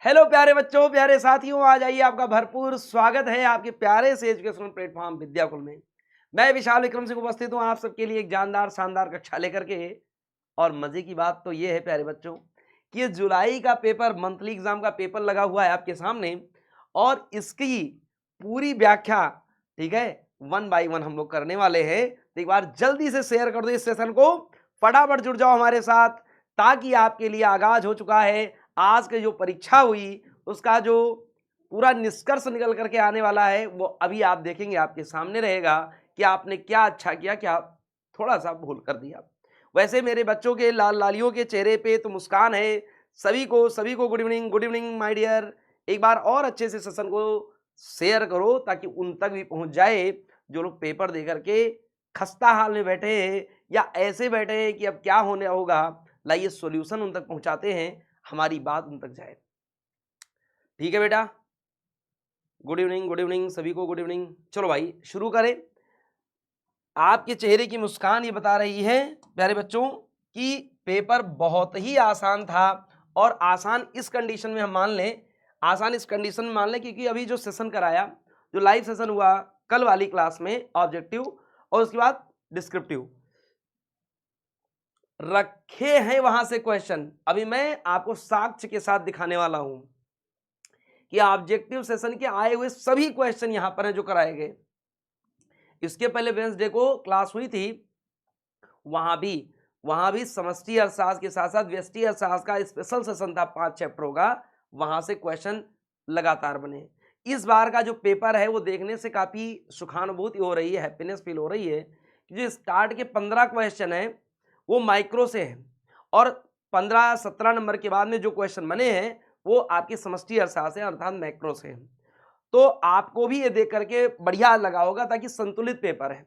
Hello प्यारे बच्चों, प्यारे साथियों, आ जाइए। आपका भरपूर स्वागत है आपके प्यारे से एजुकेशनल प्लेटफॉर्म विद्याकुल में। मैं विशाल विक्रम सिंह उपस्थित हूँ आप सबके लिए एक जानदार शानदार कक्षा लेकर के। और मजे की बात तो ये है प्यारे बच्चों कि ये जुलाई का पेपर, मंथली एग्जाम का पेपर लगा हुआ है आपके सामने, और इसकी पूरी व्याख्या, ठीक है, वन बाय वन हम लोग करने वाले हैं। तो एक बार जल्दी से शेयर कर दो इस सेशन को, फटाफट जुड़ जाओ हमारे साथ, ताकि आपके लिए आगाज हो चुका है आज की जो परीक्षा हुई उसका जो पूरा निष्कर्ष निकल करके आने वाला है, वो अभी आप देखेंगे, आपके सामने रहेगा कि आपने क्या अच्छा किया, क्या थोड़ा सा भूल कर दिया। वैसे मेरे बच्चों के लाल लालियों के चेहरे पे तो मुस्कान है। सभी को गुड इवनिंग माय डियर। एक बार और अच्छे से सेशन को शेयर करो ताकि उन तक भी पहुंच जाए जो लोग पेपर दे करके खस्ता हाल में बैठे हैं या ऐसे बैठे हैं कि अब क्या होने होगा। लाइए सॉल्यूशन उन तक पहुंचाते हैं, हमारी बात उन तक जाए। ठीक है बेटा, गुड इवनिंग सभी को गुड इवनिंग। चलो भाई शुरू करें। आपके चेहरे की मुस्कान ये बता रही है प्यारे बच्चों कि पेपर बहुत ही आसान था। और आसान इस कंडीशन में हम मान लें, आसान इस कंडीशन में मान लें क्योंकि अभी जो सेशन कराया, जो लाइव सेशन हुआ कल वाली क्लास में, ऑब्जेक्टिव और उसके बाद डिस्क्रिप्टिव रखे हैं वहां से क्वेश्चन। अभी मैं आपको साक्ष्य के साथ दिखाने वाला हूं कि ऑब्जेक्टिव सेशन के आए हुए सभी क्वेश्चन यहां पर हैं जो कराए गए। इसके पहले वेडनेसडे को क्लास हुई थी, वहां भी समष्टि अर्थशास्त्र के साथ साथ व्यष्टि अर्थशास्त्र का स्पेशल सेशन था 5 चैप्टरों का। वहां से क्वेश्चन लगातार बने। इस बार का जो पेपर है वो देखने से काफी सुखानुभूति हो रही है, हैप्पीनेस फील हो रही है कि जो स्टार्ट के 15 क्वेश्चन हैं वो माइक्रो से हैं, और 15-17 नंबर के बाद में जो क्वेश्चन बने हैं वो आपके समष्टि अर्थशास्त्र से अर्थात मैक्रो से हैं। तो आपको भी ये देख करके बढ़िया लगा होगा ताकि संतुलित पेपर है।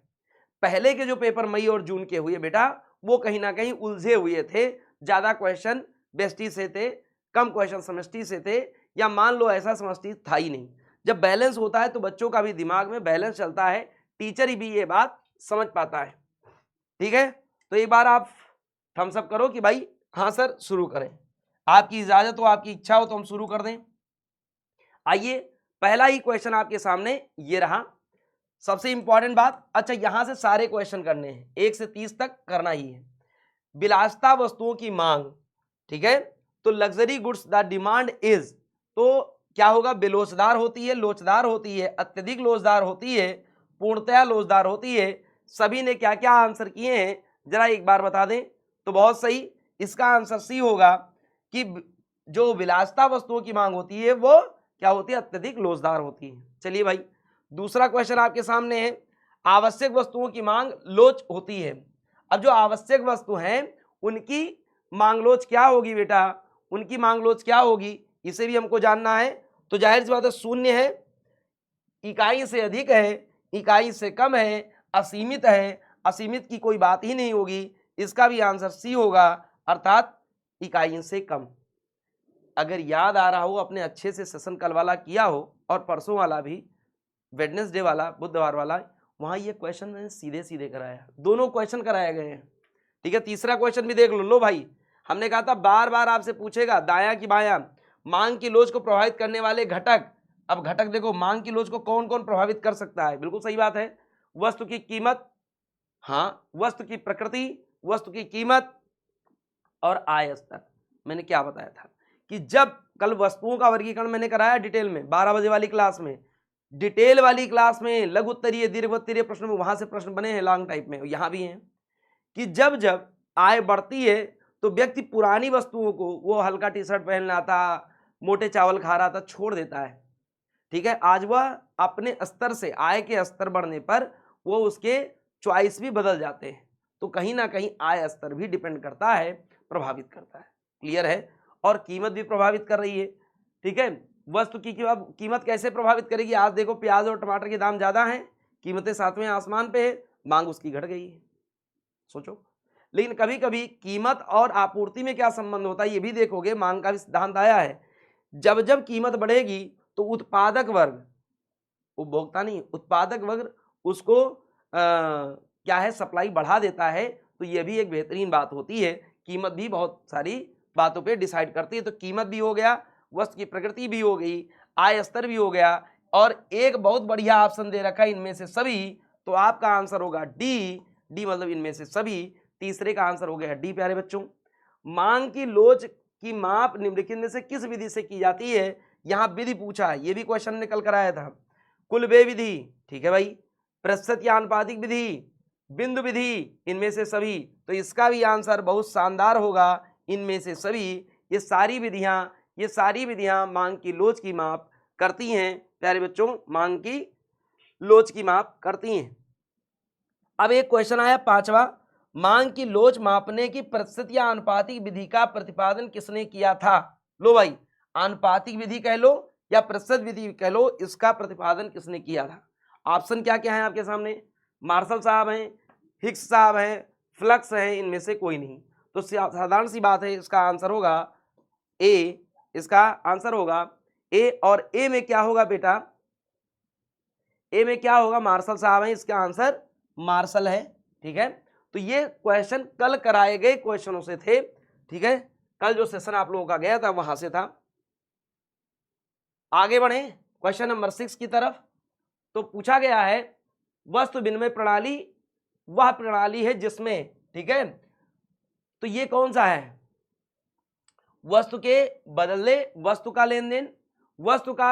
पहले के जो पेपर मई और जून के हुए बेटा, वो कहीं ना कहीं उलझे हुए थे। ज्यादा क्वेश्चन बेस्टी से थे, कम क्वेश्चन समष्टि से थे, या मान लो ऐसा समष्टि था ही नहीं। जब बैलेंस होता है तो बच्चों का भी दिमाग में बैलेंस चलता है, टीचर ही भी ये बात समझ पाता है। ठीक है, तो एक बार आप थम्स अप करो कि भाई हाँ सर शुरू करें। आपकी इजाजत हो, आपकी इच्छा हो तो हम शुरू कर दें। आइए, पहला ही क्वेश्चन आपके सामने ये रहा। सबसे इंपॉर्टेंट बात, अच्छा यहां से सारे क्वेश्चन करने हैं, 1 से 30 तक करना ही है। विलासिता वस्तुओं की मांग, ठीक है, तो luxury goods the demand is, तो क्या होगा, बेलोचदार होती है, लोचदार होती है, अत्यधिक लोचदार होती है, पूर्णतया लोचदार होती है। सभी ने क्या क्या आंसर किए हैं जरा एक बार बता दें। तो बहुत सही, इसका आंसर सी होगा कि जो विलासिता वस्तुओं की मांग होती है वो क्या होती है, अत्यधिक लोचदार होती है। चलिए भाई, दूसरा क्वेश्चन आपके सामने है, आवश्यक वस्तुओं की मांग लोच होती है। अब जो आवश्यक वस्तु हैं उनकी मांग लोच क्या होगी बेटा, उनकी मांग लोच क्या होगी, इसे भी हमको जानना है। तो जाहिर सी बात है, शून्य है, इकाई से अधिक है, इकाई से कम है, असीमित है, असीमित की कोई बात ही नहीं होगी। इसका भी आंसर सी होगा, अर्थात इकाई से कम। अगर याद आ रहा हो, अपने अच्छे से सेशन कल वाला किया हो और परसों वाला भी, वेडनेसडे वाला, बुधवार वाला, वहां ये क्वेश्चन मैंने सीधे सीधे कराया, दोनों क्वेश्चन कराए गए हैं। ठीक है, तीसरा क्वेश्चन भी देख लो भाई। हमने कहा था बार बार आपसे पूछेगा दायां की बायां, मांग की लोच को प्रभावित करने वाले घटक। अब घटक देखो, मांग की लोच को कौन कौन प्रभावित कर सकता है, बिल्कुल सही बात है, वस्तु की कीमत, हाँ, वस्तु की प्रकृति, वस्तु की कीमत और आय स्तर। मैंने क्या बताया था कि जब कल वस्तुओं का वर्गीकरण मैंने कराया डिटेल में 12 बजे वाली क्लास में, डिटेल वाली क्लास में लघु उत्तरीय दीर्घ उत्तरीय प्रश्न में वहां से प्रश्न बने हैं लॉन्ग टाइप में, यहां भी हैं कि जब जब आय बढ़ती है तो व्यक्ति पुरानी वस्तुओं को, वो हल्का टी शर्ट पहन रहा था, मोटे चावल खा रहा था, छोड़ देता है। ठीक है, आज वह अपने स्तर से, आय के स्तर बढ़ने पर वो उसके चॉइस भी बदल जाते हैं। तो कहीं ना कहीं आय स्तर भी डिपेंड करता है, प्रभावित करता है। क्लियर है, और कीमत भी प्रभावित कर रही है। ठीक है, वस्तु की कीमत कैसे प्रभावित करेगी, आज देखो प्याज और टमाटर के दाम ज्यादा हैं, कीमतें 7वें आसमान पे है, मांग उसकी घट गई है। सोचो, लेकिन कभी कभी कीमत और आपूर्ति में क्या संबंध होता है ये भी देखोगे, मांग का भी सिद्धांत आया है। जब जब कीमत बढ़ेगी तो उत्पादक वर्ग, उपभोक्ता नहीं, उत्पादक वर्ग उसको क्या है, सप्लाई बढ़ा देता है। तो ये भी एक बेहतरीन बात होती है, कीमत भी बहुत सारी बातों पे डिसाइड करती है। तो कीमत भी हो गया, वस्तु की प्रकृति भी हो गई, आय स्तर भी हो गया, और एक बहुत बढ़िया ऑप्शन दे रखा है इनमें से सभी, तो आपका आंसर होगा डी। डी मतलब इनमें से सभी, तीसरे का आंसर हो गया डी प्यारे बच्चों। मांग की लोच की माप निम्नलिखित में से किस विधि से की जाती है? यहाँ विधि पूछा है, ये भी क्वेश्चन निकल कर आया था। कुल व्यय विधि, ठीक है भाई, प्रतिशत या आनुपातिक विधि, बिंदु विधि, इनमें से सभी, तो इसका भी आंसर बहुत शानदार होगा इनमें से सभी। ये सारी विधियां मांग की लोच की माप करती हैं प्यारे बच्चों, मांग की लोच की माप करती हैं। अब एक क्वेश्चन आया पांचवा, मांग की लोच मापने की प्रतिशत या आनुपातिक विधि का प्रतिपादन किसने किया था? लो भाई, आनुपातिक विधि कह लो या प्रतिशत विधि कह लो, इसका प्रतिपादन किसने किया था? ऑप्शन क्या क्या है आपके सामने? मार्शल साहब हैं, हिक्स साहब हैं, फ्लक्स हैं, इनमें से कोई नहीं। तो साधारण सी बात है, इसका आंसर होगा ए। इसका आंसर होगा ए, और ए में क्या होगा बेटा? ए में क्या होगा? मार्शल साहब हैं, इसका आंसर मार्शल है। ठीक है, तो ये क्वेश्चन कल कराए गए क्वेश्चनों से थे। ठीक है, कल जो सेशन आप लोगों का गया था वहां से था। आगे बढ़े क्वेश्चन नंबर 6 की तरफ। तो पूछा गया है, वस्तु विनिमय प्रणाली वह प्रणाली है जिसमें, ठीक है, तो ये कौन सा है? वस्तु के बदले वस्तु का लेन देन, वस्तु का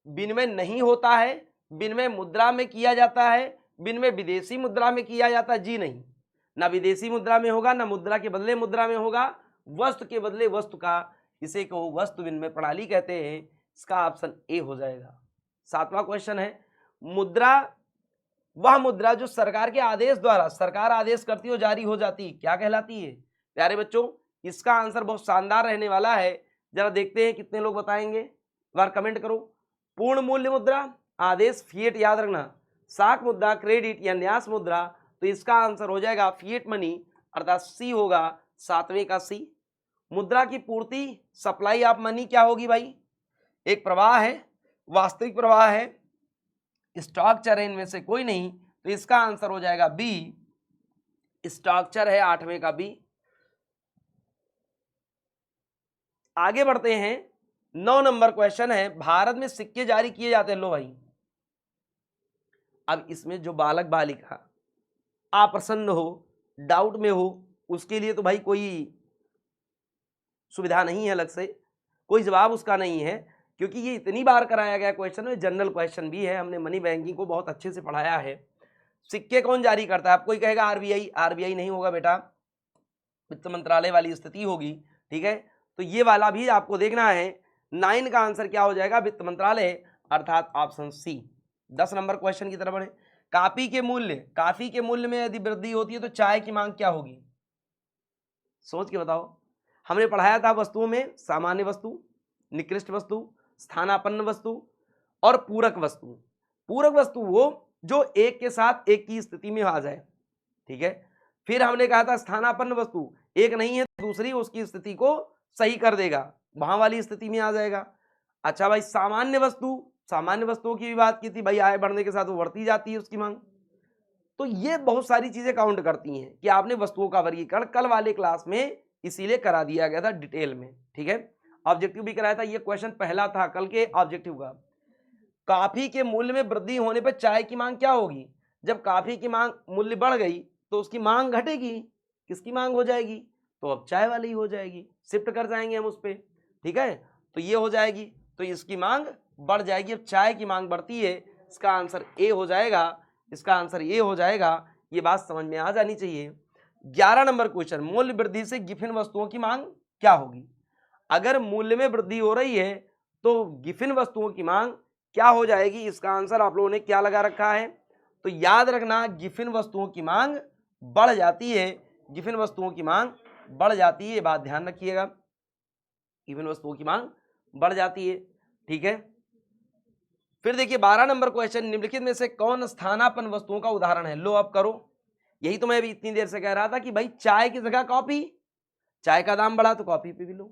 विनिमय नहीं होता है, विनिमय मुद्रा में किया जाता है, विनिमय विदेशी मुद्रा में किया जाता है? जी नहीं, ना विदेशी मुद्रा में होगा, ना मुद्रा के बदले मुद्रा में होगा, वस्तु के बदले वस्तु का, इसे को वस्तु विनिमय प्रणाली कहते हैं। इसका ऑप्शन ए हो जाएगा। 7वां क्वेश्चन है, मुद्रा वह मुद्रा जो सरकार के आदेश द्वारा, सरकार आदेश करती हो जारी हो जाती, क्या कहलाती है? प्यारे बच्चों, इसका आंसर बहुत शानदार रहने वाला है। जरा देखते हैं कितने लोग बताएंगे, एक बार कमेंट करो। पूर्ण मूल्य मुद्रा, आदेश, फिएट याद रखना, साख मुद्रा, क्रेडिट या न्यास मुद्रा, तो इसका आंसर हो जाएगा फिएट मनी, अर्थात सी होगा, 7वें का सी। मुद्रा की पूर्ति, सप्लाई ऑफ मनी क्या होगी भाई? एक प्रवाह है, वास्तविक प्रवाह है, स्ट्रक्चर है, इनमें से कोई नहीं, तो इसका आंसर हो जाएगा बी, स्ट्रक्चर है, 8वें का बी। आगे बढ़ते हैं, 9 नंबर क्वेश्चन है, भारत में सिक्के जारी किए जाते हैं। लो भाई, अब इसमें जो बालक बालिका अप्रसन्न हो, डाउट में हो, उसके लिए तो भाई कोई सुविधा नहीं है, अलग से कोई जवाब उसका नहीं है, क्योंकि ये इतनी बार कराया गया क्वेश्चन है, जनरल क्वेश्चन भी है, हमने मनी बैंकिंग को बहुत अच्छे से पढ़ाया है। सिक्के कौन जारी करता है? आप कोई कहेगा आरबीआई, आरबीआई नहीं होगा बेटा, वित्त मंत्रालय वाली स्थिति होगी। ठीक है, तो ये वाला भी आपको देखना है। 9 का आंसर क्या हो जाएगा? वित्त मंत्रालय, अर्थात ऑप्शन सी। 10 नंबर क्वेश्चन की तरफ बढ़े, काफी के मूल्य में यदि वृद्धि होती है तो चाय की मांग क्या होगी? सोच के बताओ। हमने पढ़ाया था वस्तुओं में सामान्य वस्तु, निकृष्ट वस्तु, स्थानापन्न वस्तु और पूरक वस्तु। पूरक वस्तु वो जो एक के साथ एक की स्थिति में आ जाए। ठीक है, फिर हमने कहा था स्थानापन्न वस्तु, एक नहीं है दूसरी उसकी स्थिति को सही कर देगा, वहां वाली स्थिति में आ जाएगा। अच्छा भाई, सामान्य वस्तुओं की भी बात की थी भाई, आय बढ़ने के साथ वो बढ़ती जाती है उसकी मांग। तो ये बहुत सारी चीजें काउंट करती हैं कि आपने वस्तुओं का वर्गीकरण कल वाले क्लास में इसीलिए करा दिया गया था डिटेल में। ठीक है, ऑब्जेक्टिव भी कराया था, ये क्वेश्चन पहला था कल के ऑब्जेक्टिव का। कॉफी के मूल्य में वृद्धि होने पर चाय की मांग क्या होगी? जब कॉफी की मांग मूल्य बढ़ गई तो उसकी मांग घटेगी, किसकी मांग हो जाएगी? तो अब चाय वाली ही हो जाएगी, शिफ्ट कर जाएंगे हम उस पर। ठीक है, तो ये हो जाएगी, तो इसकी मांग बढ़ जाएगी, अब चाय की मांग बढ़ती है, इसका आंसर ए हो जाएगा, इसका आंसर ए हो जाएगा। ये बात समझ में आ जानी चाहिए। 11 नंबर क्वेश्चन, मूल्य वृद्धि से गिफिन वस्तुओं की मांग क्या होगी? अगर मूल्य में वृद्धि हो रही है तो गिफिन वस्तुओं की मांग क्या हो जाएगी? इसका आंसर आप लोगों ने क्या लगा रखा है? तो याद रखना, गिफिन वस्तुओं की मांग बढ़ जाती है, गिफिन वस्तुओं की मांग बढ़ जाती है, ये बात ध्यान रखिएगा, गिफिन वस्तुओं की मांग बढ़ जाती है। ठीक है, फिर देखिए 12 नंबर क्वेश्चन, निम्नलिखित में से कौन स्थानापन्न वस्तुओं का उदाहरण है? लो अब करो। यही तो मैं अभी इतनी देर से कह रहा था कि भाई चाय की जगह कॉफी, चाय का दाम बढ़ा तो कॉफी पी लो,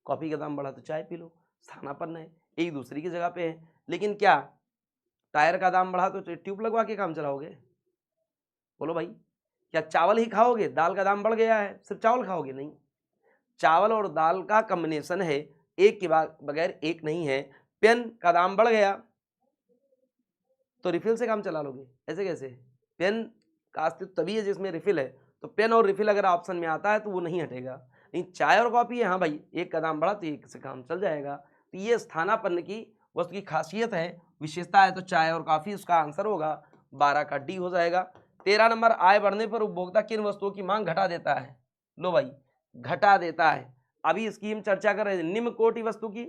कॉफी का दाम बढ़ा तो चाय पी लो, स्थानापन्न है, एक दूसरी की जगह पे है। लेकिन क्या टायर का दाम बढ़ा तो ट्यूब लगवा के काम चलाओगे? बोलो भाई, क्या चावल ही खाओगे? दाल का दाम बढ़ गया है, सिर्फ चावल खाओगे? नहीं, चावल और दाल का कॉम्बिनेशन है, एक के बगैर एक नहीं है। पेन का दाम बढ़ गया तो रिफिल से काम चला लोगे, ऐसे कैसे? पेन का अस्तित्व तभी है जिसमें रिफिल है, तो पेन और रिफिल अगर ऑप्शन में आता है तो वो नहीं हटेगा। लेकिन चाय और कॉफी है, हाँ भाई एक का दाम बढ़ा तो एक से काम चल जाएगा। तो ये स्थानापन्न की वस्तु की खासियत है, विशेषता है, तो चाय और कॉफी उसका आंसर होगा। 12 का डी हो जाएगा। 13 नंबर, आय बढ़ने पर उपभोक्ता किन वस्तुओं की मांग घटा देता है? लो भाई, घटा देता है। अभी इसकी हम चर्चा कर रहे हैं, निम्न कोटि वस्तु की,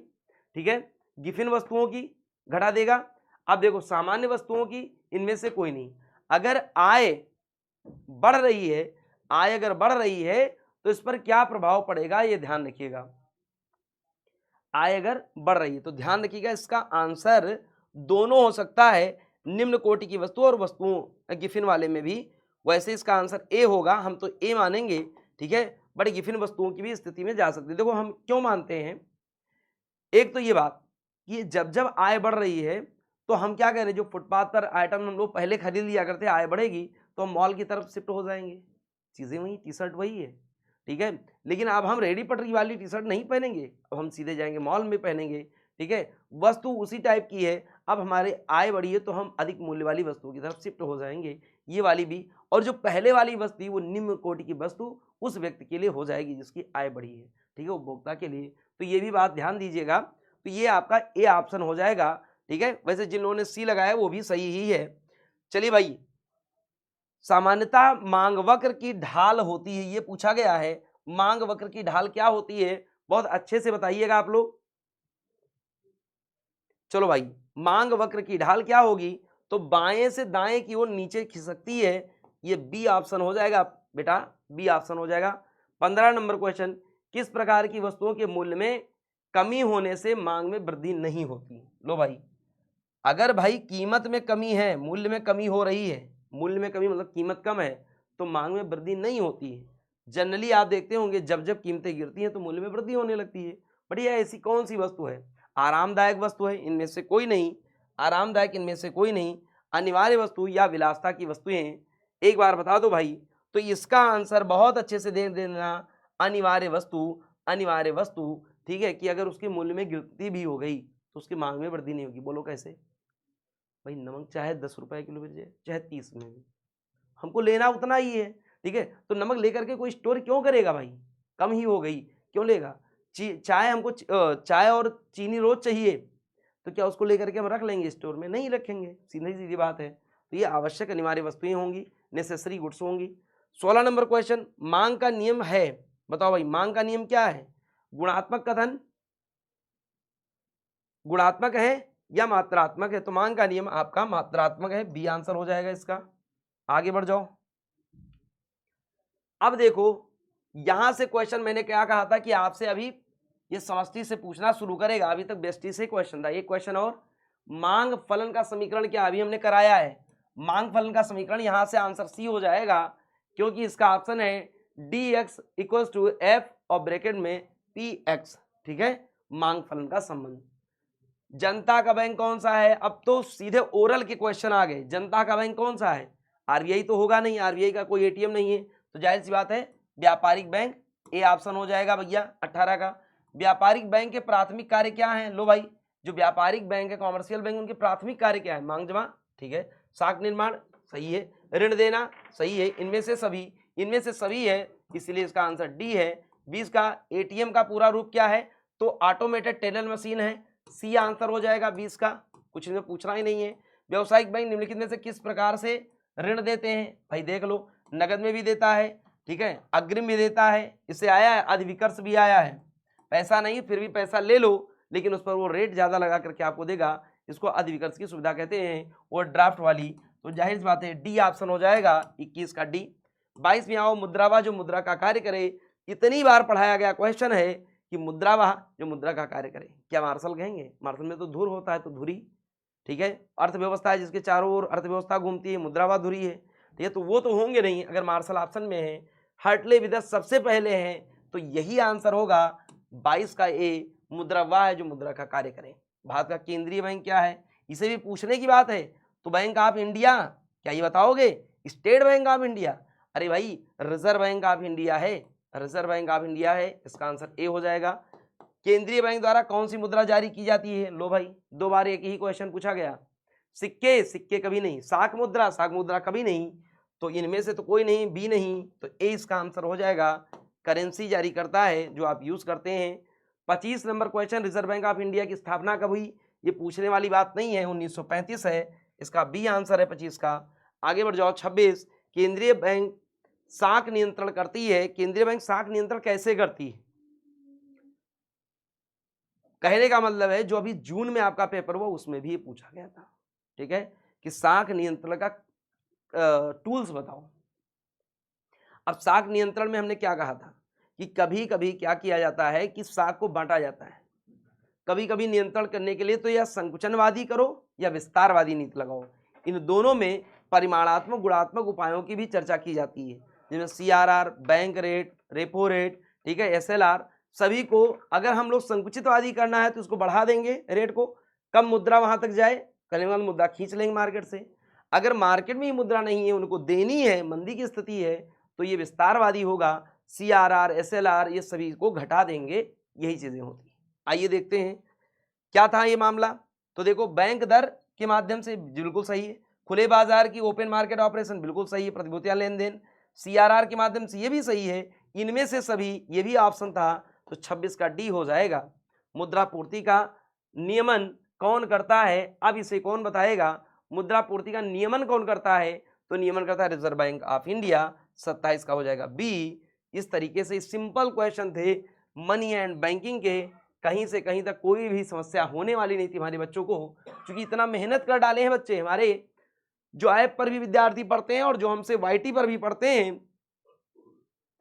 ठीक है, गिफिन वस्तुओं की घटा देगा। अब देखो सामान्य वस्तुओं की इनमें से कोई नहीं। अगर आय बढ़ रही है, आय अगर बढ़ रही है तो इस पर क्या प्रभाव पड़ेगा, ये ध्यान रखिएगा। आय अगर बढ़ रही है तो ध्यान रखिएगा, इसका आंसर दोनों हो सकता है, निम्न कोटि की वस्तु और वस्तुओं गिफिन वाले में भी। वैसे इसका आंसर ए होगा, हम तो ए मानेंगे, ठीक है, बट गिफिन वस्तुओं की भी स्थिति में जा सकती है। देखो हम क्यों मानते हैं, एक तो ये बात कि जब जब आय बढ़ रही है तो हम क्या कह रहे हैं, जो फुटपाथ पर आइटम हम लोग पहले खरीद लिया करते, आय बढ़ेगी तो हम मॉल की तरफ शिफ्ट हो जाएंगे, चीज़ें वही, टी शर्ट वही है, ठीक है। लेकिन अब हम रेडी पटरी वाली टी शर्ट नहीं पहनेंगे, अब हम सीधे जाएंगे मॉल में पहनेंगे, ठीक है। वस्तु उसी टाइप की है, अब हमारे आय बढ़ी है तो हम अधिक मूल्य वाली वस्तुओं की तरफ शिफ्ट हो जाएंगे, ये वाली भी। और जो पहले वाली वस्तु थी वो निम्न कोटि की वस्तु उस व्यक्ति के लिए हो जाएगी जिसकी आय बढ़ी है, ठीक है, उपभोक्ता के लिए। तो ये भी बात ध्यान दीजिएगा। तो ये आपका ए ऑप्शन हो जाएगा, ठीक है। वैसे जिन लोगों ने सी लगाया वो भी सही ही है। चलिए भाई, सामान्यतः मांग वक्र की ढाल होती है, ये पूछा गया है, मांग वक्र की ढाल क्या होती है, बहुत अच्छे से बताइएगा आप लोग। चलो भाई, मांग वक्र की ढाल क्या होगी, तो बाएं से दाएं की ओर नीचे खिसकती है, ये बी ऑप्शन हो जाएगा बेटा, बी ऑप्शन हो जाएगा। 15 नंबर क्वेश्चन, किस प्रकार की वस्तुओं के मूल्य में कमी होने से मांग में वृद्धि नहीं होती? लो भाई, अगर भाई कीमत में कमी है, मूल्य में कमी हो रही है, मूल्य में कमी मतलब कीमत कम है, तो मांग में वृद्धि नहीं होती है। जनरली आप देखते होंगे जब जब कीमतें गिरती हैं तो मूल्य में वृद्धि होने लगती है। बढ़िया, ऐसी कौन सी वस्तु है? आरामदायक वस्तु है, इनमें से कोई नहीं, आरामदायक इनमें से कोई नहीं, अनिवार्य वस्तु या विलासिता की वस्तुएं, एक बार बता दो भाई। तो इसका आंसर बहुत अच्छे से दे देना, अनिवार्य वस्तु, अनिवार्य वस्तु, ठीक है, कि अगर उसके मूल्य में गिरती भी हो गई तो उसकी मांग में वृद्धि नहीं होगी। बोलो कैसे? भाई नमक चाहे 10 रुपए किलो मिल जाए, चाहे 30 में भी, हमको लेना उतना ही है, ठीक है। तो नमक लेकर के कोई स्टोर क्यों करेगा भाई, कम ही हो गई क्यों लेगा? चाय हमको चाय और चीनी रोज चाहिए, तो क्या उसको लेकर के हम रख लेंगे स्टोर में? नहीं रखेंगे, सीधी सीधी बात है। तो ये आवश्यक अनिवार्य वस्तुएं होंगी, नेसेसरी गुड्स होंगी। 16 नंबर क्वेश्चन, मांग का नियम है, बताओ भाई मांग का नियम क्या है? गुणात्मक कथन, गुणात्मक है या मात्रात्मक है? तो मांग का नियम आपका मात्रात्मक है, बी आंसर हो जाएगा इसका। आगे बढ़ जाओ। अब देखो, यहां से क्वेश्चन मैंने क्या कहा था कि आपसे अभी ये समष्टि से पूछना शुरू करेगा, अभी तक व्यष्टि से क्वेश्चन था। एक क्वेश्चन और, मांग फलन का समीकरण क्या अभी हमने कराया है? मांग फलन का समीकरण, यहां से आंसर सी हो जाएगा, क्योंकि इसका ऑप्शन है D X equal to F और ब्रैकेट में पी एक्स, ठीक है, मांग फलन का संबंध। जनता का बैंक कौन सा है? अब तो सीधे ओरल के क्वेश्चन आ गए। जनता का बैंक कौन सा है? आरबीआई तो होगा नहीं, आरबीआई का कोई एटीएम नहीं है, तो जाहिर सी बात है व्यापारिक बैंक, ए ऑप्शन हो जाएगा भैया 18 का। व्यापारिक बैंक के प्राथमिक कार्य क्या है? लो भाई, जो व्यापारिक बैंक है, कॉमर्शियल बैंक, उनके प्राथमिक कार्य क्या है? मांग जमा, ठीक है, साख निर्माण, सही है, ऋण देना, सही है, इनमें से सभी है, इसलिए इसका आंसर डी है। 20 का, एटीएम का पूरा रूप क्या है? तो ऑटोमेटेड टेलर मशीन है, सी आंसर हो जाएगा 20 का, कुछ इनमें पूछना ही नहीं है। व्यवसायिक बैंक निम्नलिखित में से किस प्रकार से ऋण देते हैं? भाई देख लो, नगद में भी देता है, ठीक है, अग्रिम भी देता है, इससे आया है, अधिविकर्ष भी आया है, पैसा नहीं फिर भी पैसा ले लो, लेकिन उस पर वो रेट ज़्यादा लगा करके आपको देगा, इसको अधिविकर्ष की सुविधा कहते हैं, और ड्राफ्ट वाली। तो जाहिर सी बात है डी ऑप्शन हो जाएगा 21 का डी। 22 में आओ, मुद्रावाह जो मुद्रा का कार्य करे। इतनी बार पढ़ाया गया क्वेश्चन है कि मुद्रावाह जो मुद्रा का कार्य करे, क्या मार्शल कहेंगे? मार्शल में तो धुर होता है, तो धुरी, ठीक है, अर्थव्यवस्था है जिसके चारों ओर अर्थव्यवस्था घूमती है, मुद्रावाह धुरी है, ठीक है, तो वो तो होंगे नहीं अगर मार्शल ऑप्शन में है। हर्टले विदस सबसे पहले हैं, तो यही आंसर होगा 22 का ए, मुद्रावाह है जो मुद्रा का कार्य करे। भारत का केंद्रीय बैंक क्या है? इसे भी पूछने की बात है। तो बैंक ऑफ इंडिया, क्या ये बताओगे? State bank of India? अरे भाई रिजर्व बैंक ऑफ इंडिया है, रिजर्व बैंक ऑफ इंडिया है, इसका आंसर ए हो जाएगा। केंद्रीय बैंक द्वारा कौन सी मुद्रा जारी की जाती है? लो भाई, 2 बार एक ही क्वेश्चन पूछा गया। सिक्के, सिक्के कभी नहीं। साख मुद्रा कभी नहीं। तो इनमें से तो कोई नहीं, बी नहीं, तो ए इसका आंसर हो जाएगा। करेंसी जारी करता है जो आप यूज करते हैं। 25 number question, reserve bank of India की स्थापना कब हुई? ये पूछने वाली बात नहीं है, 1935 है। इसका बी आंसर है 25 का। आगे बढ़ जाओ। 26, केंद्रीय बैंक साख नियंत्रण करती है। केंद्रीय बैंक साख नियंत्रण कैसे करती है? कहने का मतलब है जो अभी जून में आपका पेपर हुआ उसमें भी ये पूछा गया था, ठीक है, कि साख नियंत्रण का टूल्स बताओ। अब साख नियंत्रण में हमने क्या कहा था कि कभी कभी क्या किया जाता है कि साख को बांटा जाता है। कभी कभी नियंत्रण करने के लिए तो या संकुचनवादी करो या विस्तारवादी नीति लगाओ। इन दोनों में परिमाणात्मक गुणात्मक उपायों की भी चर्चा की जाती है, जिसमें CRR, bank rate, repo rate, ठीक है, एसएलआर, सभी को अगर हम लोग संकुचितवादी करना है तो उसको बढ़ा देंगे रेट को, कम मुद्रा वहां तक जाए, कल मुद्रा खींच लेंगे मार्केट से। अगर मार्केट में ही मुद्रा नहीं है, उनको देनी है, मंदी की स्थिति है, तो ये विस्तारवादी होगा। सीआरआर, एसएलआर, ये सभी को घटा देंगे, यही चीजें होती है। आइए देखते हैं क्या था ये मामला। तो देखो, बैंक दर के माध्यम से बिल्कुल सही है। खुले बाजार की ओपन मार्केट ऑपरेशन बिल्कुल सही है। प्रतिभूतियां लेन देन, सीआरआर के माध्यम से, ये भी सही है। इनमें से सभी, ये भी ऑप्शन था, तो 26 का डी हो जाएगा। मुद्रा पूर्ति का नियमन कौन करता है? अब इसे कौन बताएगा? मुद्रा पूर्ति का नियमन कौन करता है? तो नियमन करता है रिजर्व बैंक ऑफ इंडिया। 27 का हो जाएगा बी। इस तरीके से सिंपल क्वेश्चन थे मनी एंड बैंकिंग के। कहीं से कहीं तक कोई भी समस्या होने वाली नहीं थी हमारे बच्चों को, क्योंकि इतना मेहनत कर डाले हैं बच्चे हमारे, जो ऐप पर भी विद्यार्थी पढ़ते हैं और जो हमसे वाईटी पर भी पढ़ते हैं।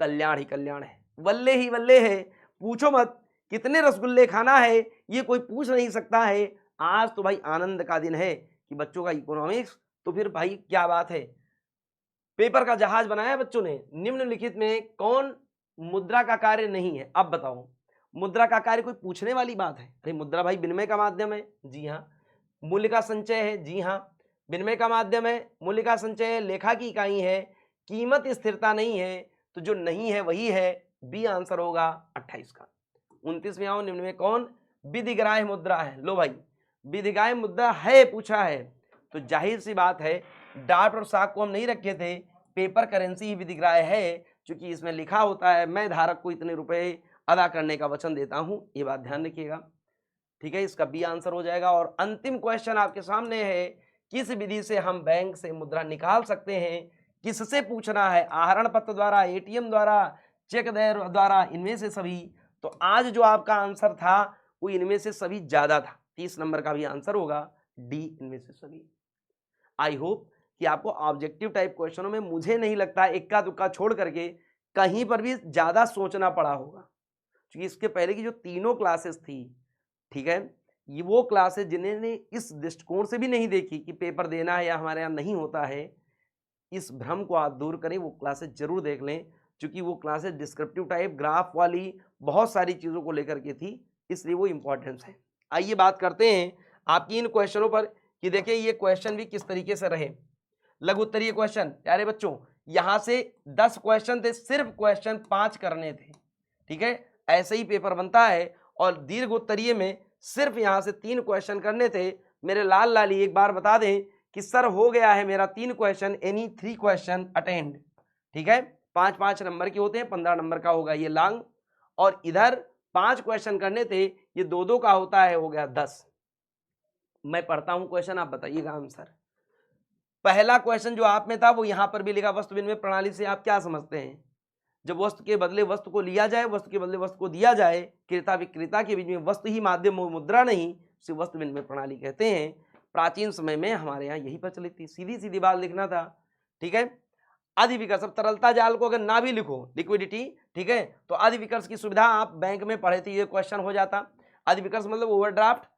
कल्याण ही कल्याण है, वल्ले ही वल्ले है। पूछो मत कितने रसगुल्ले खाना है, ये कोई पूछ नहीं सकता है। आज तो भाई आनंद का दिन है कि बच्चों का इकोनॉमिक्स, तो फिर भाई क्या बात है। पेपर का जहाज बनाया बच्चों ने। निम्नलिखित में कौन मुद्रा का कार्य नहीं है? अब बताओ, मुद्रा का कार्य कोई पूछने वाली बात है? अरे मुद्रा भाई विनिमय का माध्यम है, जी हाँ। मूल्य का संचय है, जी हाँ। विनिमय का माध्यम है, मूल्य का संचय है, लेखा की इकाई है, कीमत स्थिरता नहीं है, तो जो नहीं है वही है, बी आंसर होगा 28 का। 29 में आओ, निम्न में कौन विधिग्राह्य मुद्रा है? लो भाई, विधिग्राह्य मुद्रा है पूछा है, तो जाहिर सी बात है डार्ट और साख को हम नहीं रखे थे, पेपर करेंसी ही विधिग्राह्य है, क्योंकि इसमें लिखा होता है मैं धारक को इतने रुपए अदा करने का वचन देता हूं। ये बात ध्यान रखिएगा, ठीक है। इसका बी आंसर हो जाएगा। और अंतिम क्वेश्चन आपके सामने है, किस विधि से हम बैंक से मुद्रा निकाल सकते हैं? किससे पूछना है? आहरण पत्र द्वारा, एटीएम द्वारा, चेक द्वारा, इनमें से सभी। तो आज जो आपका आंसर था वो इनमें से सभी ज्यादा था। 30 नंबर का भी आंसर होगा डी, इनमें से सभी। आई होप कि आपको ऑब्जेक्टिव टाइप क्वेश्चनों में मुझे नहीं लगता इक्का दुक्का छोड़ करके कहीं पर भी ज्यादा सोचना पड़ा होगा, क्योंकि इसके पहले की जो तीनों क्लासेस थी, ठीक है, ये वो क्लासेस जिन्होंने इस दृष्टिकोण से भी नहीं देखी कि पेपर देना है या हमारे यहाँ नहीं होता है, इस भ्रम को आप दूर करें, वो क्लासेस जरूर देख लें, क्योंकि वो क्लासेस डिस्क्रिप्टिव टाइप, ग्राफ वाली, बहुत सारी चीज़ों को लेकर के थी, इसलिए वो इंपॉर्टेंस है। आइए बात करते हैं आपकी इन क्वेश्चनों पर कि देखिए ये क्वेश्चन भी किस तरीके से रहे। लघु उत्तरीय क्वेश्चन, प्यारे बच्चों, यहां से 10 क्वेश्चन थे, सिर्फ क्वेश्चन 5 करने थे, ठीक है, ऐसे ही पेपर बनता है। और दीर्घ उत्तरीय में सिर्फ यहां से 3 क्वेश्चन करने थे। मेरे लाल लाली एक बार बता दें कि सर हो गया है मेरा 3 क्वेश्चन, एनी 3 क्वेश्चन अटेंड, ठीक है। 5-5 नंबर के होते हैं, 15 नंबर का होगा ये लॉन्ग, और इधर 5 क्वेश्चन करने थे, ये 2-2 का होता है, हो गया 10। मैं पढ़ता हूं क्वेश्चन, आप बताइएगा आंसर। पहला क्वेश्चन जो आप में था वो यहां पर भी लिखा, वस्तु विनिमय प्रणाली से आप क्या समझते हैं? जब वस्तु के बदले वस्तु को लिया जाए, वस्तु के बदले वस्तु को दिया जाए, क्रेता विक्रेता के बीच में वस्तु ही माध्यम हो, मुद्रा नहीं, उसे वस्तु विनिमय प्रणाली कहते हैं। प्राचीन समय में हमारे यहाँ यही प्रचलित थी, सीधी सीधी बात लिखना था, ठीक है। अधिविकर्ष, अब तरलता जाल को अगर ना भी लिखो, लिक्विडिटी, ठीक है, तो अधिविकर्ष की सुविधा आप बैंक में पढ़े थे, ये क्वेश्चन हो जाता। अधिविकर्ष मतलब ओवरड्राफ्ट।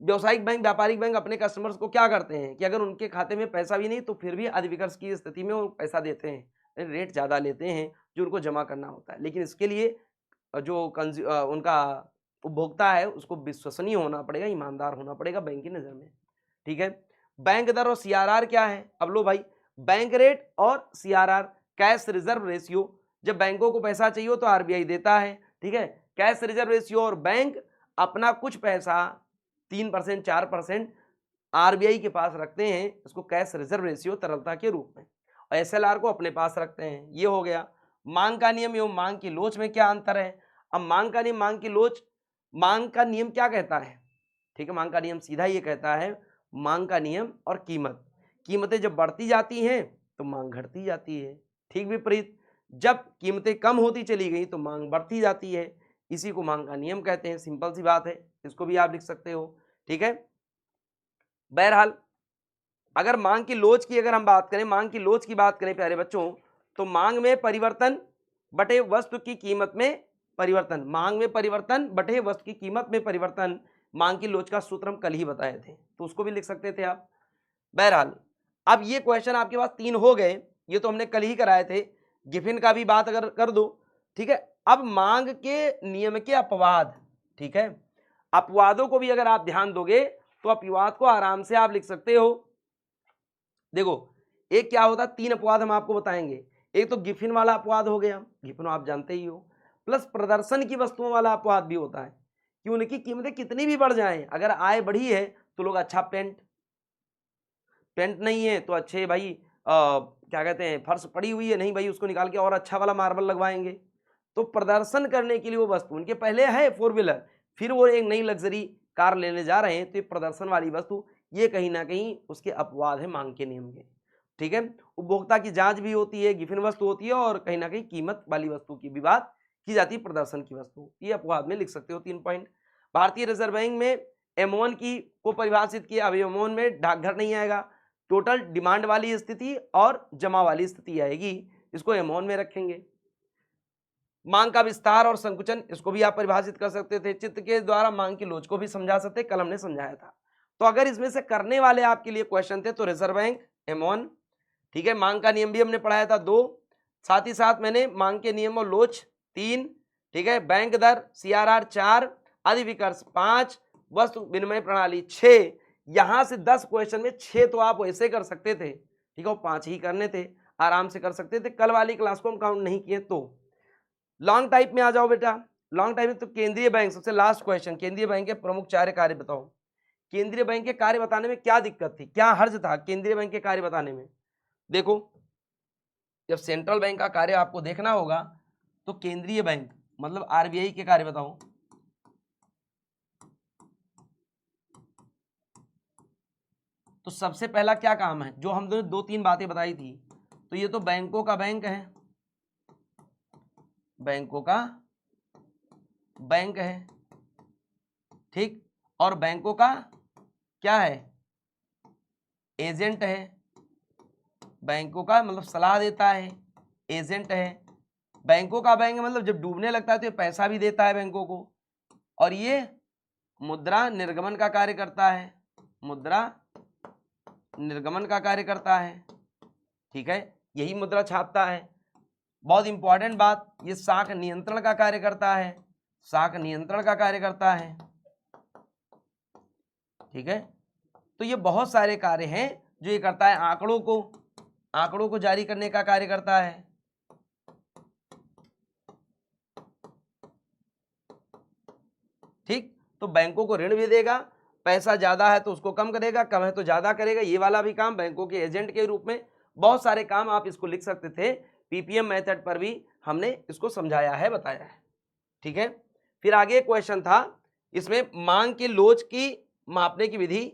व्यवसायिक बैंक, व्यापारिक बैंक अपने कस्टमर्स को क्या करते हैं कि अगर उनके खाते में पैसा भी नहीं तो फिर भी अधिविकर्ष की स्थिति में वो पैसा देते हैं, रेट ज़्यादा लेते हैं जो उनको जमा करना होता है। लेकिन इसके लिए जो उनका उपभोक्ता है उसको विश्वसनीय होना पड़ेगा, ईमानदार होना पड़ेगा बैंक की नज़र में, ठीक है। बैंक दर और सीआरआर क्या है? अब लो भाई, बैंक रेट और सीआरआर, कैश रिजर्व रेशियो। जब बैंकों को पैसा चाहिए तो आरबीआई देता है, ठीक है, कैश रिजर्व रेशियो और बैंक अपना कुछ पैसा 3% 4% आरबीआई के पास रखते हैं, इसको कैश रिजर्व रेशियो तरलता के रूप में, और एसएलआर को अपने पास रखते हैं। ये हो गया। मांग का नियम एवं मांग की लोच में क्या अंतर है? अब मांग का नियम, मांग की लोच, मांग का नियम क्या कहता है? ठीक है, मांग का नियम सीधा ये कहता है, मांग का नियम और कीमत, कीमतें जब बढ़ती जाती हैं तो मांग घटती जाती है। ठीक विपरीत, जब कीमतें कम होती चली गई तो मांग बढ़ती जाती है। इसी को मांग का नियम कहते हैं। सिंपल सी बात है, इसको भी आप लिख सकते हो। ठीक है, बहरहाल अगर मांग की लोच की अगर हम बात करें, मांग की लोच की बात करें प्यारे बच्चों, तो मांग में परिवर्तन बटे वस्तु की कीमत में परिवर्तन, मांग में परिवर्तन बटे वस्तु की कीमत में परिवर्तन, मांग की लोच का सूत्र हम कल ही बताए थे, तो उसको भी लिख सकते थे आप। बहरहाल अब ये क्वेश्चन आपके पास 3 हो गए, ये तो हमने कल ही कराए थे। गिफिन का भी बात अगर कर दो, ठीक है। अब मांग के नियम के अपवाद, ठीक है, अपवादों को भी अगर आप ध्यान दोगे तो अपवाद को आराम से आप लिख सकते हो। देखो एक क्या होता है, 3 अपवाद हम आपको बताएंगे। एक तो गिफिन वाला अपवाद हो गया, गिफिन आप जानते ही हो, प्लस प्रदर्शन की वस्तुओं वाला अपवाद भी होता है कि उनकी कीमतें कितनी भी बढ़ जाएं, अगर आय बढ़ी है तो लोग अच्छा पेंट नहीं है तो अच्छे भाई क्या कहते हैं, फर्श पड़ी हुई है, नहीं भाई उसको निकाल के और अच्छा वाला मार्बल लगवाएंगे। तो प्रदर्शन करने के लिए वो वस्तु उनके पहले है 4 व्हीलर, फिर वो एक नई लग्जरी कार लेने जा रहे हैं, तो ये प्रदर्शन वाली वस्तु, ये कहीं ना कहीं उसके अपवाद है मांग के नियम के। ठीक है, उपभोक्ता की जांच भी होती है, गिफिन वस्तु होती है, और कहीं ना कहीं कीमत वाली वस्तु की भी बात की जाती है, प्रदर्शन की वस्तु, ये अपवाद में लिख सकते हो 3 पॉइंट। भारतीय रिजर्व बैंक में M1 की को परिभाषित किया। अब M1 में डाकघर नहीं आएगा, टोटल डिमांड वाली स्थिति और जमा वाली स्थिति आएगी, इसको M1 में रखेंगे। मांग का विस्तार और संकुचन, इसको भी आप परिभाषित कर सकते थे। चित्र के द्वारा मांग की लोच को भी समझा सकते, कल हमने समझाया था। तो अगर इसमें से करने वाले आपके लिए क्वेश्चन थे तो रिजर्व बैंक M1, ठीक है, मांग का नियम भी हमने पढ़ाया था 2, साथ ही साथ मैंने मांग के नियम और लोच 3, ठीक है, बैंक दर CRR 4, अधिविकर्ष 5, वस्तु विनिमय प्रणाली 6। यहां से 10 क्वेश्चन में 6 तो आप वैसे कर सकते थे, ठीक है, 5 ही करने थे, आराम से कर सकते थे। कल वाली क्लास को हम काउंट नहीं किए। तो लॉन्ग टाइप में आ जाओ बेटा। लॉन्ग टाइप में तो केंद्रीय बैंक, सबसे लास्ट क्वेश्चन, केंद्रीय बैंक के प्रमुख 4 कार्य बताओ। केंद्रीय बैंक के कार्य बताने में क्या दिक्कत थी, क्या हर्ज था केंद्रीय बैंक के कार्य बताने में? देखो जब सेंट्रल बैंक का कार्य आपको देखना होगा तो केंद्रीय बैंक मतलब आरबीआई के कार्य बताओ। तो सबसे पहला क्या काम है, जो हम 2-3 बातें बताई थी, तो ये तो बैंकों का बैंक है, बैंकों का बैंक है, ठीक, और बैंकों का क्या है, एजेंट है, बैंकों का मतलब सलाह देता है, एजेंट है। बैंकों का बैंक मतलब जब डूबने लगता है तो ये पैसा भी देता है बैंकों को, और ये मुद्रा निर्गमन का कार्य करता है, मुद्रा निर्गमन का कार्य करता है, ठीक है, यही मुद्रा छापता है। बहुत इंपॉर्टेंट बात, ये साख नियंत्रण का कार्य करता है, साख नियंत्रण का कार्य करता है, ठीक है। तो ये बहुत सारे कार्य हैं जो ये करता है। आंकड़ों को जारी करने का कार्य करता है, ठीक। तो बैंकों को ऋण भी देगा, पैसा ज्यादा है तो उसको कम करेगा, कम है तो ज्यादा करेगा, ये वाला भी काम बैंकों के एजेंट के रूप में। बहुत सारे काम आप इसको लिख सकते थे, पीपीएम मेथड पर भी हमने इसको समझाया है, बताया है, ठीक है। फिर आगे क्वेश्चन था, इसमें मांग के लोच की मापने की विधि,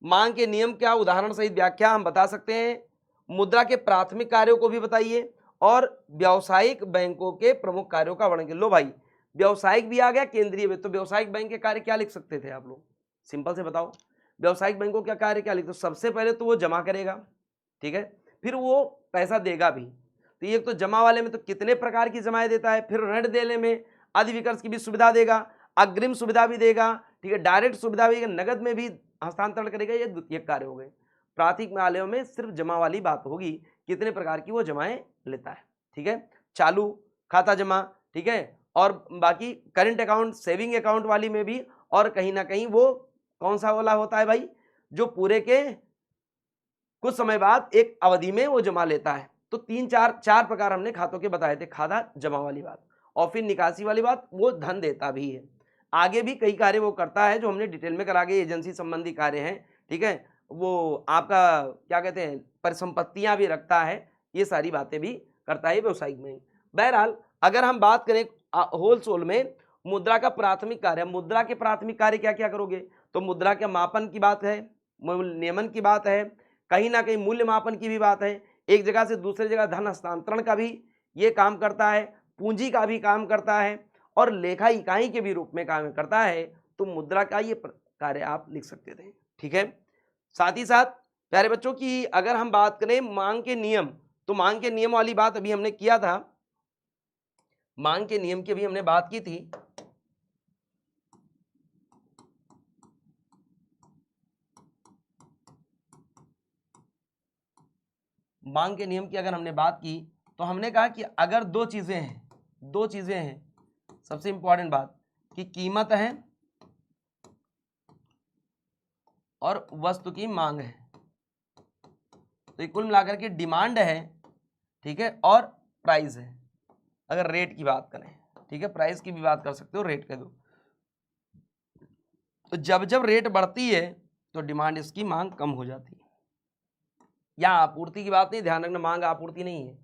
मांग के नियम क्या, उदाहरण सहित व्याख्या हम बता सकते हैं। मुद्रा के प्राथमिक कार्यों को भी बताइए, और व्यावसायिक बैंकों के प्रमुख कार्यों का वर्णन। लो भाई, व्यावसायिक भी आ गया, केंद्रीय भी। तो व्यावसायिक बैंक के कार्य क्या लिख सकते थे आप लोग, सिंपल से बताओ। व्यावसायिक बैंकों का कार्य क्या लिखते? सबसे पहले तो वो जमा करेगा, ठीक है, फिर वो पैसा देगा भी। तो ये तो जमा वाले में तो कितने प्रकार की जमाएं देता है, फिर ऋण देने में अधिविकर्ष की भी सुविधा देगा, अग्रिम सुविधा भी देगा, ठीक है, डायरेक्ट सुविधा भी, नगद में भी हस्तांतरण करेगा। ये द्वितीयक कार्य हो गए। प्राथमिक न्यायालयों में सिर्फ जमा वाली बात होगी, कितने प्रकार की वो जमाएं लेता है, ठीक है, चालू खाता जमा, ठीक है, और बाकी करंट अकाउंट, सेविंग अकाउंट वाली में भी, और कहीं ना कहीं वो कौन सा वाला होता है भाई, जो पूरे के कुछ समय बाद एक अवधि में वो जमा लेता है। तो 3-4 प्रकार हमने खातों के बताए थे, खाता जमा वाली बात। और फिर निकासी वाली बात, वो धन देता भी है। आगे भी कई कार्य वो करता है जो हमने डिटेल में करा के, एजेंसी संबंधी कार्य हैं, ठीक है। वो आपका क्या कहते हैं, परिसंपत्तियां भी रखता है, ये सारी बातें भी करता है व्यवसायिक बैंक। बहरहाल अगर हम बात करें होलसेल में मुद्रा का प्राथमिक कार्य, मुद्रा के प्राथमिक कार्य क्या क्या करोगे, तो मुद्रा के मापन की बात है, मूल्य नियमन की बात है, कहीं ना कहीं मूल्य मापन की भी बात है, एक जगह से दूसरी जगह धन हस्तांतरण का भी ये काम करता है, पूंजी का भी काम करता है, और लेखा इकाई के भी रूप में काम करता है। तो मुद्रा का ये कार्य आप लिख सकते थे, ठीक है। साथ ही साथ प्यारे बच्चों की अगर हम बात करें मांग के नियम, तो मांग के नियम वाली बात अभी हमने किया था, मांग के नियम की भी हमने बात की थी। मांग के नियम की अगर हमने बात की तो हमने कहा कि अगर दो चीजें हैं, सबसे इंपॉर्टेंट बात कि कीमत है और वस्तु की मांग है, तो कुल मिलाकर के डिमांड है, ठीक है, और प्राइस है। अगर रेट की बात करें, ठीक है, प्राइस की भी बात कर सकते हो, रेट कह दो। तो जब जब रेट बढ़ती है तो डिमांड इसकी मांग कम हो जाती है। यहाँ आपूर्ति की बात नहीं, ध्यान रखना, मांग आपूर्ति नहीं है।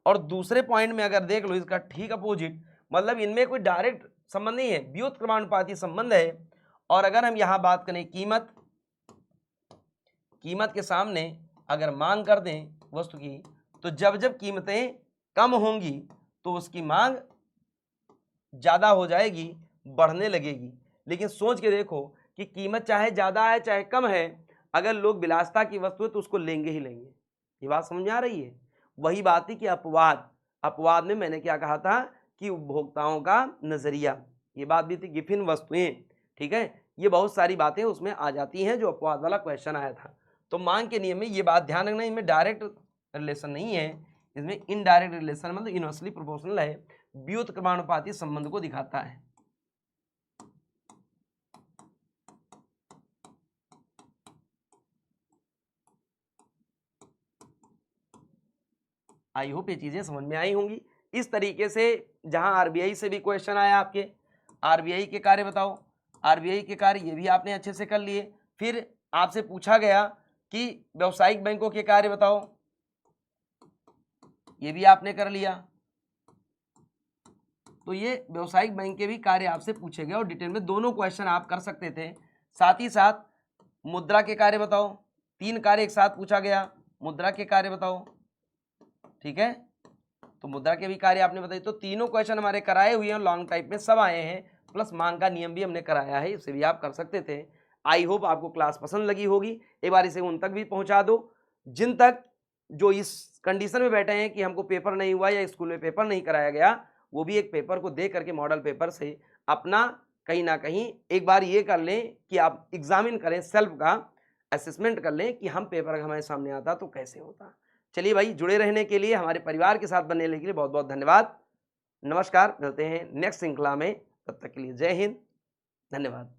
और दूसरे पॉइंट में अगर देख लो इसका ठीक अपोजिट, मतलब इनमें कोई डायरेक्ट संबंध नहीं है, व्युत्क्रमानुपाती संबंध है। और अगर हम यहाँ बात करें कीमत के सामने अगर मांग कर दें वस्तु की, तो जब जब कीमतें कम होंगी तो उसकी मांग ज्यादा हो जाएगी, बढ़ने लगेगी। लेकिन सोच के देखो कि कीमत चाहे ज्यादा है चाहे कम है, अगर लोग विलासिता की वस्तु है तो उसको लेंगे ही लेंगे। ये बात समझ में आ रही है। वही बात थी कि अपवाद में मैंने क्या कहा था कि उपभोक्ताओं का नजरिया, ये बात भी थी, गिफिन वस्तुएं, ठीक है, ये बहुत सारी बातें उसमें आ जाती हैं जो अपवाद वाला क्वेश्चन आया था। तो मांग के नियम में ये बात ध्यान रखना, इनमें डायरेक्ट रिलेशन नहीं है, इसमें इनडायरेक्ट रिलेशन, मतलब इनवर्सली प्रोपोर्शनल है, व्युत्क्रमानुपाती संबंध को दिखाता है। आई होप ये चीजें समझ में आई होंगी। इस तरीके से जहां आरबीआई से भी क्वेश्चन आया आपके, आरबीआई के कार्य बताओ, आरबीआई के कार्य ये भी आपने अच्छे से कर लिए। फिर आपसे पूछा गया कि व्यावसायिक बैंकों के कार्य बताओ, ये भी आपने कर लिया। तो ये व्यावसायिक बैंक के भी कार्य आपसे पूछे गए और डिटेल में दोनों क्वेश्चन आप कर सकते थे। साथ ही साथ मुद्रा के कार्य बताओ, 3 कार्य एक साथ पूछा गया, मुद्रा के कार्य बताओ, ठीक है, तो मुद्रा के भी कार्य आपने बताई। तो तीनों क्वेश्चन हमारे कराए हुए हैं, लॉन्ग टाइप में सब आए हैं, प्लस मांग का नियम भी हमने कराया है, इसे भी आप कर सकते थे। आई होप आपको क्लास पसंद लगी होगी। एक बार इसे उन तक भी पहुंचा दो जिन तक जो इस कंडीशन में बैठे हैं कि हमको पेपर नहीं हुआ या स्कूल में पेपर नहीं कराया गया, वो भी एक पेपर को दे करके मॉडल पेपर से अपना कहीं ना कहीं एक बार ये कर लें कि आप एग्जामिन करें, सेल्फ का असेसमेंट कर लें कि हम पेपर हमारे सामने आता तो कैसे होता। चलिए भाई, जुड़े रहने के लिए, हमारे परिवार के साथ बनने के लिए बहुत बहुत धन्यवाद। नमस्कार, मिलते हैं नेक्स्ट श्रृंखला में, तब तक के लिए जय हिंद, धन्यवाद।